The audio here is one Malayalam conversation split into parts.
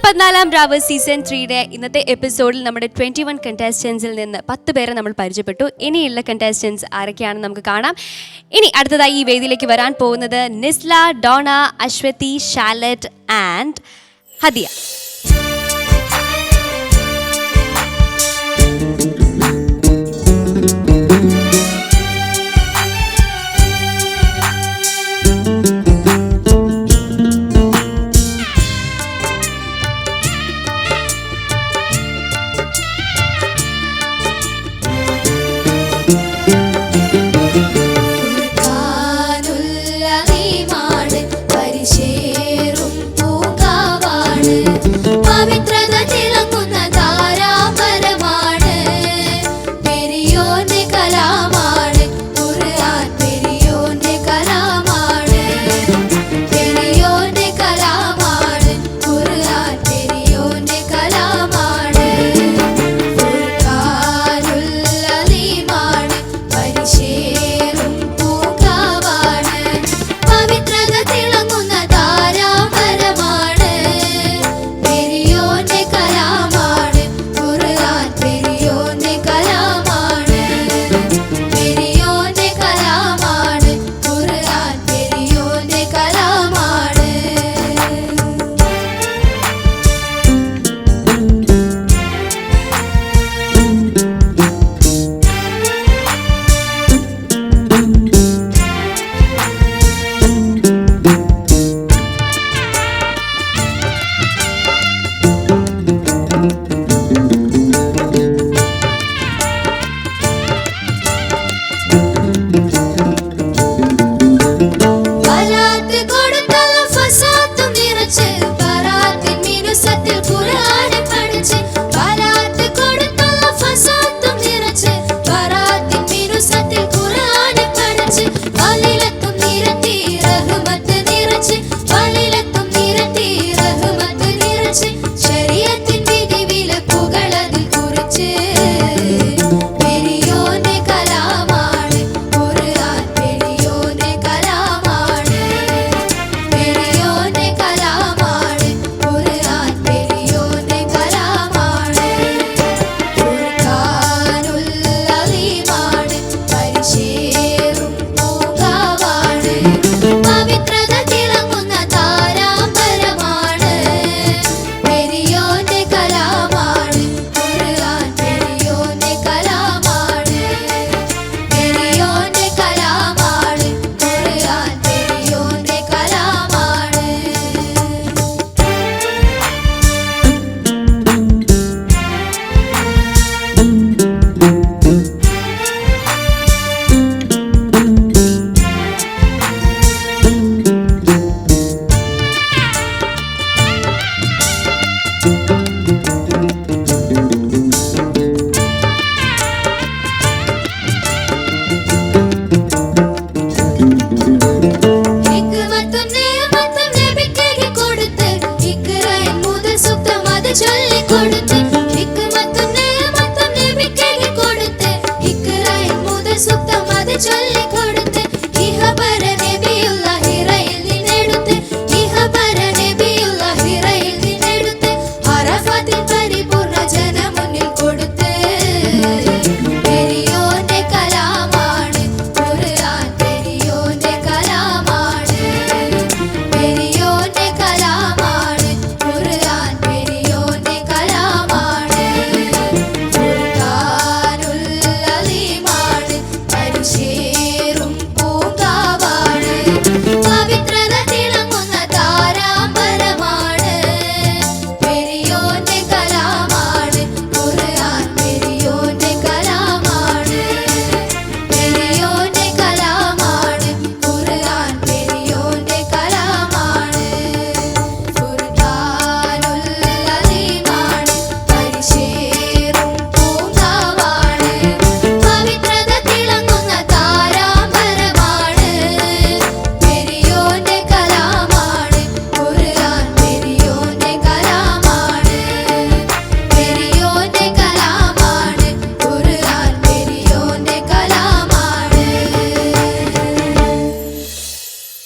14 രാവ് സീസൺ 3യുടെ ഇന്നത്തെ എപ്പിസോഡിൽ നമ്മുടെ 21 കണ്ടസ്റ്റൻസിൽ നിന്ന് 10 പേരെ നമ്മൾ പരിചയപ്പെട്ടു. ഇനിയുള്ള കണ്ടസ്റ്റൻസ് ആരൊക്കെയാണെന്ന് നമുക്ക് കാണാം. ഇനി അടുത്തതായി ഈ വേദിയിലേക്ക് വരാൻ പോകുന്നത് നിസ്ല, ഡോണ, അശ്വതി, ഷാലറ്റ് ആൻഡ് ഹദിയ.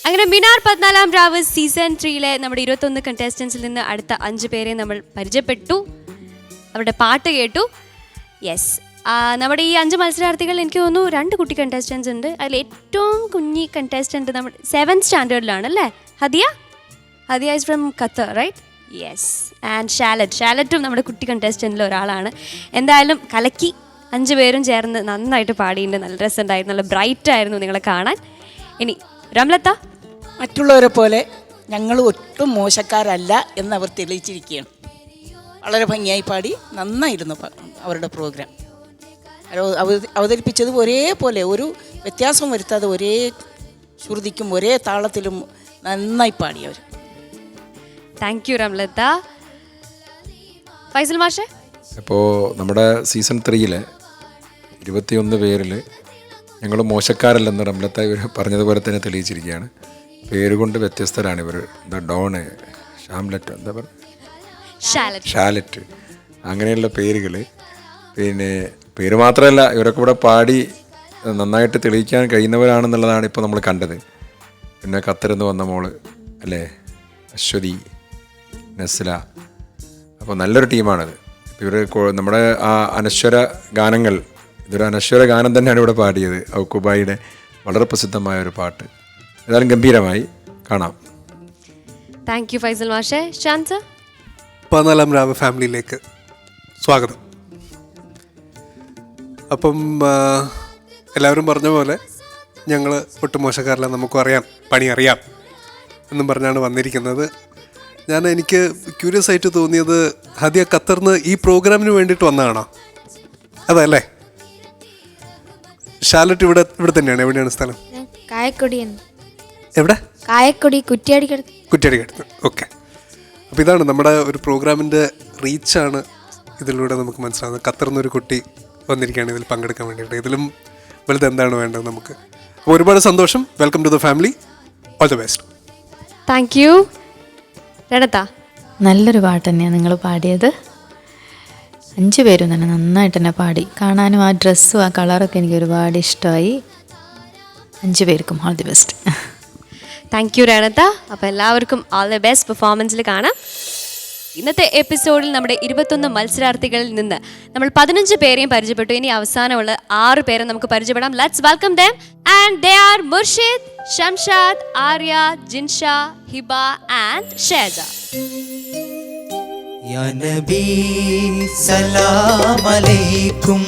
അങ്ങനെ മിനാർ 14-ാം രാവ് സീസൺ 3-ലെ നമ്മുടെ 21 കണ്ടസ്റ്റൻസിൽ നിന്ന് അടുത്ത 5 പേരെ നമ്മൾ പരിചയപ്പെട്ടു, അവരുടെ പാട്ട് കേട്ടു. യെസ്, നമ്മുടെ ഈ 5 മത്സരാർത്ഥികൾ എനിക്ക് തോന്നുന്നു 2 കുട്ടി കണ്ടസ്റ്റൻസ് ഉണ്ട്. അതിൽ ഏറ്റവും കുഞ്ഞി കണ്ടസ്റ്റൻറ്റ് നമ്മുടെ 7th സ്റ്റാൻഡേർഡിലാണ് അല്ലേ? Hadiya is from Qatar, right? Yes. And ഷാലറ്റും നമ്മുടെ കുട്ടി കണ്ടസ്റ്റൻറ്റിൽ ഒരാളാണ്. എന്തായാലും കലക്കി 5 പേരും ചേർന്ന് നന്നായിട്ട് പാടിയിട്ടുണ്ട്. നല്ല രസമുണ്ടായിരുന്നു, നല്ല ബ്രൈറ്റ് ആയിരുന്നു നിങ്ങളെ കാണാൻ. ഇനി റംലത്ത, മറ്റുള്ളവരെ പോലെ ഞങ്ങൾ ഒട്ടും മോശക്കാരല്ല എന്നവർ തെളിയിച്ചിരിക്കുകയാണ്. വളരെ ഭംഗിയായി പാടി, നന്നായിരുന്നു അവരുടെ പ്രോഗ്രാം. അവതരിപ്പിച്ചത് ഒരേപോലെ, ഒരു വ്യത്യാസം വരുത്താതെ ഒരേ ശ്രുതിക്കും ഒരേ താളത്തിലും നന്നായി പാടിയവർ. Thank you റംലത്ത. ഫൈസൽ മാഷേ, ഇപ്പോൾ നമ്മുടെ സീസൺ 3-ലെ 21 പേരിൽ ഞങ്ങൾ മോശക്കാരല്ലെന്ന് റംലത്ത ഇവർ പറഞ്ഞതുപോലെ തന്നെ തെളിയിച്ചിരിക്കുകയാണ്. പേരുകൊണ്ട് വ്യത്യസ്തരാണ് ഇവർ. എന്താ ഡോണ്, ഷാംലറ്റ്, എന്താ പറയുക, ഷാലറ്റ്, അങ്ങനെയുള്ള പേരുകൾ. പിന്നെ പേര് മാത്രമല്ല, ഇവരൊക്കെ ഇവിടെ പാടി നന്നായിട്ട് തെളിയിക്കാൻ കഴിയുന്നവരാണെന്നുള്ളതാണ് ഇപ്പോൾ നമ്മൾ കണ്ടത്. പിന്നെ ഖത്തറിൽ നിന്ന് വന്ന മോള് അല്ലേ, അശ്വതി, നസ്ല. അപ്പോൾ നല്ലൊരു ടീമാണത്. ഇവർ നമ്മുടെ ആ അനശ്വര ഗാനങ്ങൾ, ഇതൊരു അനശ്വര ഗാനം തന്നെയാണ് ഇവിടെ പാടിയത്. ഔക്കുബായിയുടെ വളരെ പ്രസിദ്ധമായ ഒരു പാട്ട്. ഏതായാലും ഗംഭീരമായി കാണാം. താങ്ക് യു ഫൈസൽ മാഷേ. ഷാൻസ, 14-ാം രാവ് ഫാമിലിയിലേക്ക് സ്വാഗതം. അപ്പം എല്ലാവരും പറഞ്ഞ പോലെ ഞങ്ങൾ ഒട്ടും മോശക്കാരല്ല, നമുക്കും അറിയാം, പണി അറിയാം എന്നും പറഞ്ഞാണ് വന്നിരിക്കുന്നത്. എനിക്ക് ക്യൂരിയസ് ആയിട്ട് തോന്നിയത്, ഹദിയ ഖത്തറിന്ന് ഈ പ്രോഗ്രാമിന് വേണ്ടിയിട്ട് വന്നതാണോ? അതല്ലേ? ഷാലറ്റ് ഇവിടെ തന്നെയാണ്. എവിടെയാണ് സ്ഥലം? കായക്കൊടിയാണ്. എവിടെ? കായക്കൊടി, കുറ്റ്യാടിക്കടുത്ത്. ഓക്കെ. അപ്പോൾ ഇതാണ് നമ്മുടെ ഒരു പ്രോഗ്രാമിൻ്റെ റീച്ചാണ് ഇതിലൂടെ നമുക്ക് മനസ്സിലാകുന്നത്. ഖത്തറിൽ നിന്നൊരു കുട്ടി വന്നിരിക്കുകയാണ് ഇതിൽ പങ്കെടുക്കാൻ വേണ്ടിയിട്ട്. ഇതിലും വലുത് എന്താണ് വേണ്ടത് നമുക്ക്? അപ്പോൾ ഒരുപാട് സന്തോഷം. Welcome to the family. All the best. Thank you. രണത്ത, നല്ലൊരു പാട്ട് തന്നെയാണ് നിങ്ങൾ പാടിയത്. 5 പേരും തന്നെ നന്നായിട്ട് തന്നെ പാടി. കാണാനും ആ ഡ്രസ്സും ആ കളറൊക്കെ എനിക്ക് ഒരുപാട് ഇഷ്ടമായി. 5 പേർക്കും all the best. Thank you രണത്ത. അപ്പോൾ എല്ലാവർക്കും ഓൾ ദി ബെസ്റ്റ് പെർഫോമൻസിൽ കാണാം. ഇന്നത്തെ എപ്പിസോഡിൽ നമ്മുടെ 21 മത്സരാർത്ഥികളിൽ നിന്ന് നമ്മൾ 15 പേരെയും പരിചയപ്പെട്ടു. ഇനി അവസാനമുള്ള 6 പേരെ നമുക്ക് പരിചയപ്പെടാം. Let's welcome them. And they are Murshid, Shamshad, Arya, Jinsha, Hiba and Sheja. या नबी सलाम अलैकुम,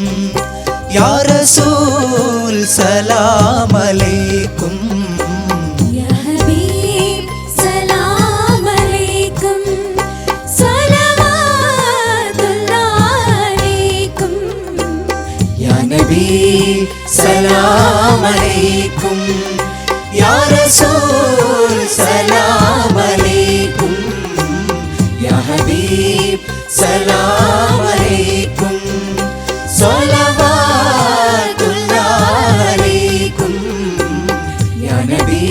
या रसूल सलाम अलैकुम, या हबीब सलाम अलैकुम, सलावतुल्लाह अलैकुम, या नबी सलाम अलैकुम, या रसूल सलाम अलैकुम, या हबीब सलाम अलैकुम, सलावतुल्लाह अलैकुम, या नबी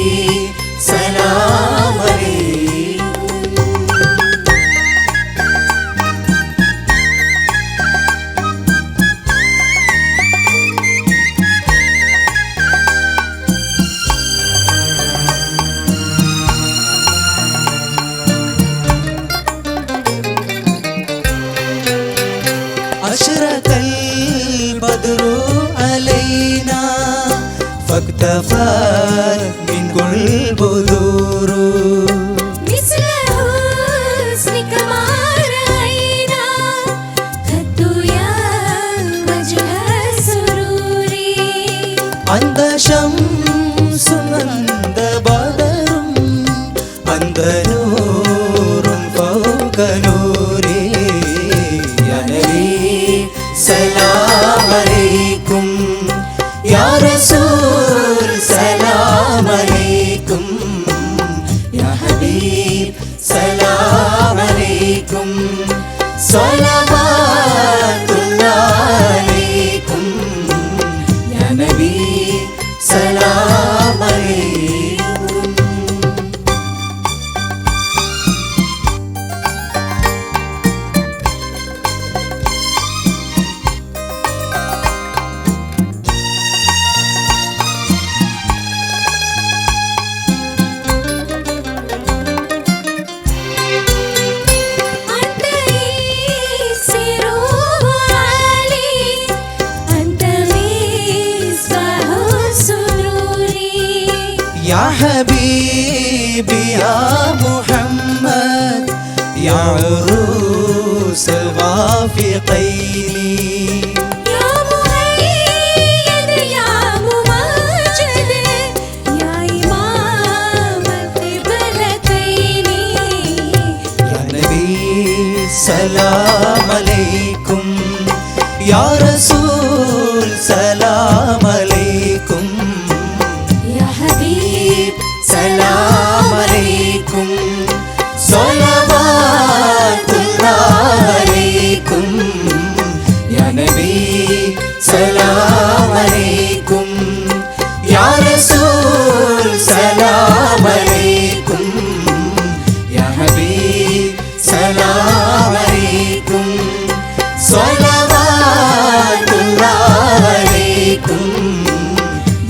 सलाम अलैकुम. أشرق البدر علينا فاكتفت من كل بدور, مثل حسنك ما رأينا قط يا وجه سروري. أنت شمس أنت بدر أنت نور فوق نوري, يا نبي سلام عليكم, يا رسول سلام عليكم, يا حبيب سلام عليكم, صلوات الله عليكم, يا نبي سلام عليكم. يا حبيبي يا محمد يا عروس الوافقين يا مؤيد يا ممجد يا إمام القبلتين يا نبي سلام عليكم يا رسول سلام عليكم يا حبيب سلام عليكم صلوات الله عليكم يا نبي سلام عليكم يا رسول سلام عليكم يا حبيب سلام عليكم صلوات الله عليكم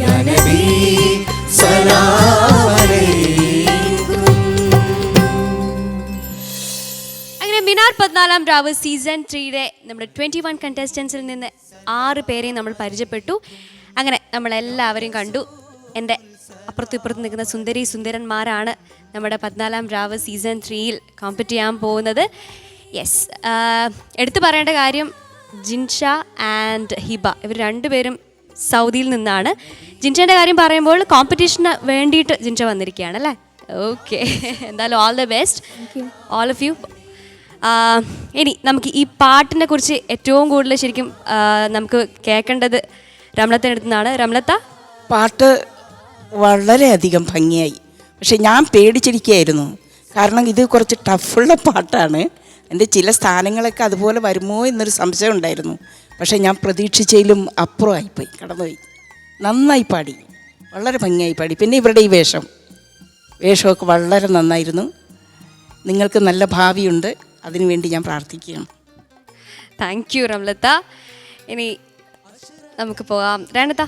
يا نبي سلام عليكم അങ്ങനെ മിനാർ 14-ാം രാവ് സീസൺ 3യുടെ നമ്മുടെ 21 കണ്ടസ്റ്റൻസിൽ നിന്ന് 6 പേരെയും നമ്മൾ പരിചയപ്പെട്ടു. അങ്ങനെ നമ്മളെല്ലാവരെയും കണ്ടു. എൻ്റെ അപ്പുറത്തും ഇപ്പുറത്തും നിൽക്കുന്ന സുന്ദരി സുന്ദരന്മാരാണ് നമ്മുടെ 14-ാം രാവ് സീസൺ 3യിൽ കോമ്പറ്റ് ചെയ്യാൻ പോകുന്നത്. യെസ്, എടുത്തു പറയേണ്ട കാര്യം ജിൻഷ ആൻഡ് ഹിബ ഇവർ രണ്ടുപേരും സൗദിയിൽ നിന്നാണ്. ജിൻഷയുടെ കാര്യം പറയുമ്പോൾ കോമ്പറ്റീഷന് വേണ്ടിയിട്ട് ജിൻഷ വന്നിരിക്കുകയാണ് അല്ലേ? ഓക്കെ, എന്തായാലും all the best all of you. ഇനി നമുക്ക് ഈ പാട്ടിനെ കുറിച്ച് ഏറ്റവും കൂടുതൽ ശരിക്കും നമുക്ക് കേൾക്കേണ്ടത് റംലത്തിൻ്റെ അടുത്ത് നിന്നാണ്. റംലത്ത, പാട്ട് വളരെയധികം ഭംഗിയായി. പക്ഷെ ഞാൻ പേടിച്ചിരിക്കുകയായിരുന്നു, കാരണം ഇത് കുറച്ച് ടഫുള്ള പാട്ടാണ്. എൻ്റെ ചില സ്ഥാനങ്ങളൊക്കെ അതുപോലെ വരുമോ എന്നൊരു സംശയം ഉണ്ടായിരുന്നു. പക്ഷേ ഞാൻ പ്രതീക്ഷിച്ചതിലും അപ്പുറമായിപ്പോയി, കടന്നുപോയി. നന്നായി പാടി, വളരെ ഭംഗിയായി പാടി. പിന്നെ ഇവരുടെ ഈ വേഷമൊക്കെ വളരെ നന്നായിരുന്നു. നിങ്ങൾക്ക് നല്ല ഭാവിയുണ്ട്, അതിനുവേണ്ടി ഞാൻ പ്രാർത്ഥിക്കുകയാണ്. Thank you റംലത്ത. ഇനി നമുക്ക് പോകാം. റേണത്ത,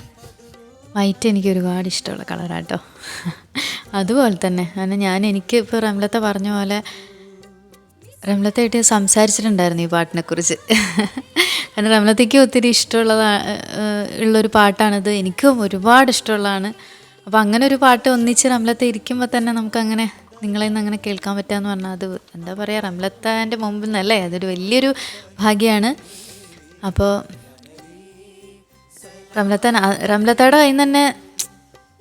വൈറ്റ് എനിക്ക് ഒരുപാട് ഇഷ്ടമുള്ള കളറാട്ടോ. അതുപോലെ തന്നെ കാരണം എനിക്ക് ഇപ്പോൾ റംലത്ത പറഞ്ഞ പോലെ റംലത്തായിട്ട് സംസാരിച്ചിട്ടുണ്ടായിരുന്നു ഈ പാട്ടിനെക്കുറിച്ച്. കാരണം റംലത്തയ്ക്ക് ഒത്തിരി ഉള്ളൊരു പാട്ടാണിത്, എനിക്കും ഒരുപാട് ഇഷ്ടമുള്ളതാണ്. അപ്പോൾ അങ്ങനെ ഒരു പാട്ട് ഒന്നിച്ച് റംലത്ത ഇരിക്കുമ്പോൾ തന്നെ നമുക്കങ്ങനെ നിങ്ങളെ നിന്ന് അങ്ങനെ കേൾക്കാൻ പറ്റുകയെന്ന് പറഞ്ഞാൽ അത് എന്താ പറയുക, റംലത്താൻ്റെ മുമ്പിൽ നിന്നല്ലേ, അതൊരു വലിയൊരു ഭാഗ്യമാണ്. അപ്പോൾ റംലത്തയുടെ കയ്യിൽ നിന്ന് തന്നെ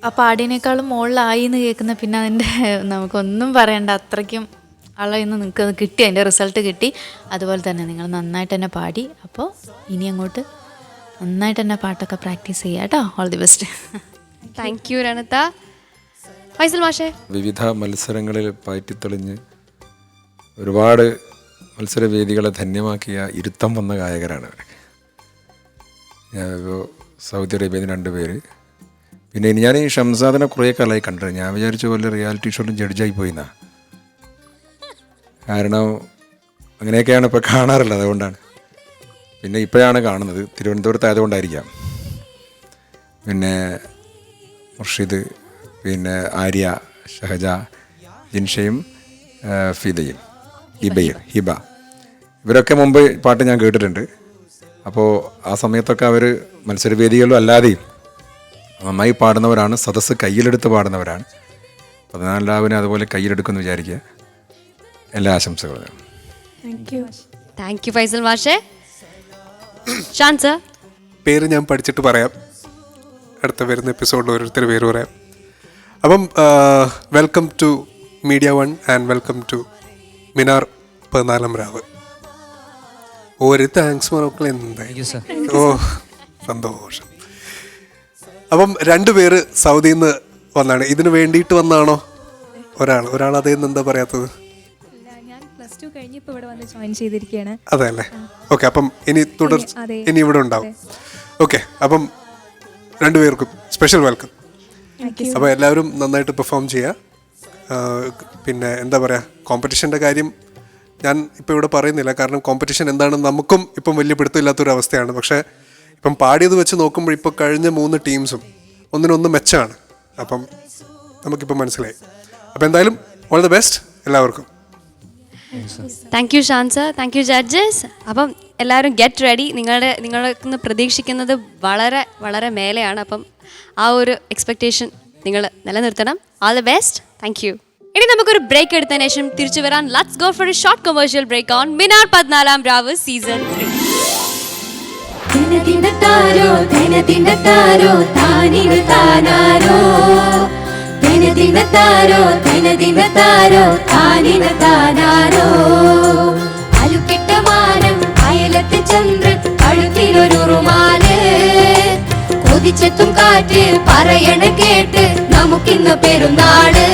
ആ പാടിനേക്കാളും മുകളിലായി എന്ന് കേൾക്കുന്ന പിന്നെ അതിൻ്റെ നമുക്കൊന്നും പറയണ്ട, അത്രയ്ക്കും ആളെ ഇന്ന് നിങ്ങൾക്ക് അത് കിട്ടി, അതിൻ്റെ റിസൾട്ട് കിട്ടി. അതുപോലെ തന്നെ നിങ്ങൾ നന്നായിട്ട് തന്നെ പാടി. അപ്പോൾ ഇനി അങ്ങോട്ട് നന്നായിട്ട് തന്നെ പാട്ടൊക്കെ പ്രാക്ടീസ് ചെയ്യുക കേട്ടോ. All the best. Thank you റേണത്ത. ഫൈസൽ മാഷേ, വിവിധ മത്സരങ്ങളിൽ പയറ്റിത്തെളിഞ്ഞ് ഒരുപാട് മത്സരവേദികളെ ധന്യമാക്കിയ ഇരുത്തം വന്ന ഗായകരാണ് അവരൊക്കെ. സൗദി അറേബ്യയിൽ 2 പേര്. പിന്നെ ഞാൻ ഈ ഷംസാദിനെ കുറേ കാലമായി കണ്ടത്. ഞാൻ വിചാരിച്ച പോലെ റിയാലിറ്റി ഷോയിലും ജഡ്ജായി പോയിന്നാ. കാരണം അങ്ങനെയൊക്കെയാണ് ഇപ്പോൾ കാണാറുള്ളത്, അതുകൊണ്ടാണ്. പിന്നെ ഇപ്പോഴാണ് കാണുന്നത്, തിരുവനന്തപുരത്ത് ആയതുകൊണ്ടായിരിക്കാം. പിന്നെ മുർഷിദ്, പിന്നെ ആര്യ, ഷഹജ, ജിൻഷയും ഫിദയും ഹിബ ഇവരൊക്കെ മുമ്പ് പാട്ട് ഞാൻ കേട്ടിട്ടുണ്ട്. അപ്പോൾ ആ സമയത്തൊക്കെ അവർ മത്സരവേദികളിലും അല്ലാതെയും നന്നായി പാടുന്നവരാണ്, സദസ്സ് കയ്യിലെടുത്ത് പാടുന്നവരാണ്. 14 രാവിനെ അതുപോലെ കയ്യിലെടുക്കുമെന്ന് വിചാരിക്കുക. എല്ലാ ആശംസകളും. താങ്ക് യു ഫൈസൽ മാഷേ. ഷാൻ സർ, പേര് ഞാൻ പഠിച്ചിട്ട് പറയാം, അടുത്ത വരുന്ന എപ്പിസോഡിൽ ഓരോരുത്തർ പേര് പറയാം. അപ്പം welcome to media 1 and welcome to Minar 14-ാം രാവ്. ഒരു താങ്ക്സ് മക്കൾ, എന്തായാലും ഓ സന്തോഷം. അപ്പം 2 പേര് സൗദിയിൽ നിന്ന് വന്നാണ്. ഇതിന് വേണ്ടിയിട്ട് വന്നാണോ? ഒരാൾ അതേ എന്താ പറയാത്തത്? ഞാൻ +2 കഴിഞ്ഞ് ഇപ്പോൾ ഇവിടെ വന്ന് ജോയിൻ ചെയ്തിരിക്കുകയാണ്. അതെ അല്ലേ? ഓക്കെ, അപ്പം ഇനി ഇനി ഇവിടെ ഉണ്ടാവും. ഓക്കെ, അപ്പം 2 പേർക്കും സ്പെഷ്യൽ വെൽക്കം. അപ്പോൾ എല്ലാവരും നന്നായിട്ട് പെർഫോം ചെയ്യുക. പിന്നെ എന്താ പറയുക, കോമ്പറ്റീഷൻ്റെ കാര്യം ഞാൻ ഇപ്പോൾ ഇവിടെ പറയുന്നില്ല, കാരണം കോമ്പറ്റീഷൻ എന്താണെന്ന് നമുക്കും ഇപ്പം വലിയ പിടുത്തമില്ലാത്തൊരു അവസ്ഥയാണ്. പക്ഷേ ഇപ്പം പാടിയത് വെച്ച് നോക്കുമ്പോൾ ഇപ്പോൾ കഴിഞ്ഞ 3 ടീംസും ഒന്നിനൊന്ന് മെച്ചമാണ്. അപ്പം നമുക്കിപ്പോൾ മനസ്സിലായി. അപ്പോൾ എന്തായാലും ഓൾ ദ ബെസ്റ്റ് എല്ലാവർക്കും. Thank you Shan sir, thank you judges. അപ്പം എല്ലാവരും ഗെറ്റ് റെഡി. നിങ്ങൾക്ക് പ്രതീക്ഷിക്കുന്നത് വളരെ വളരെ മേലെയാണ്. അപ്പം ആ ഒരു എക്സ്പെക്റ്റേഷൻ നിങ്ങൾ നിലനിർത്തണം. All the best. Thank you. ഇനി നമുക്കൊരു ബ്രേക്ക് എടുത്തതിന് ശേഷം തിരിച്ചു വരാൻ. Let's go for a short commercial break on Minar 14ാം രാവ് സീസൺ 3. ദിനദിനത്താരോ ദിനദിനത്താരോ താനിനു താനാരോ ദിനദിനത്താരോ ദിനദിനത്താരോ താനിനു താനാരോ അലുക്കിട്ട മാനം അയലത്തെ ചന്ദ്രൻ കഴുത്തിലൊരു റുമാല് കൊതിച്ചെത്തും കാറ്റ് പറയണ കേട്ട് നമുക്കിന്ന് പെരുന്നാള്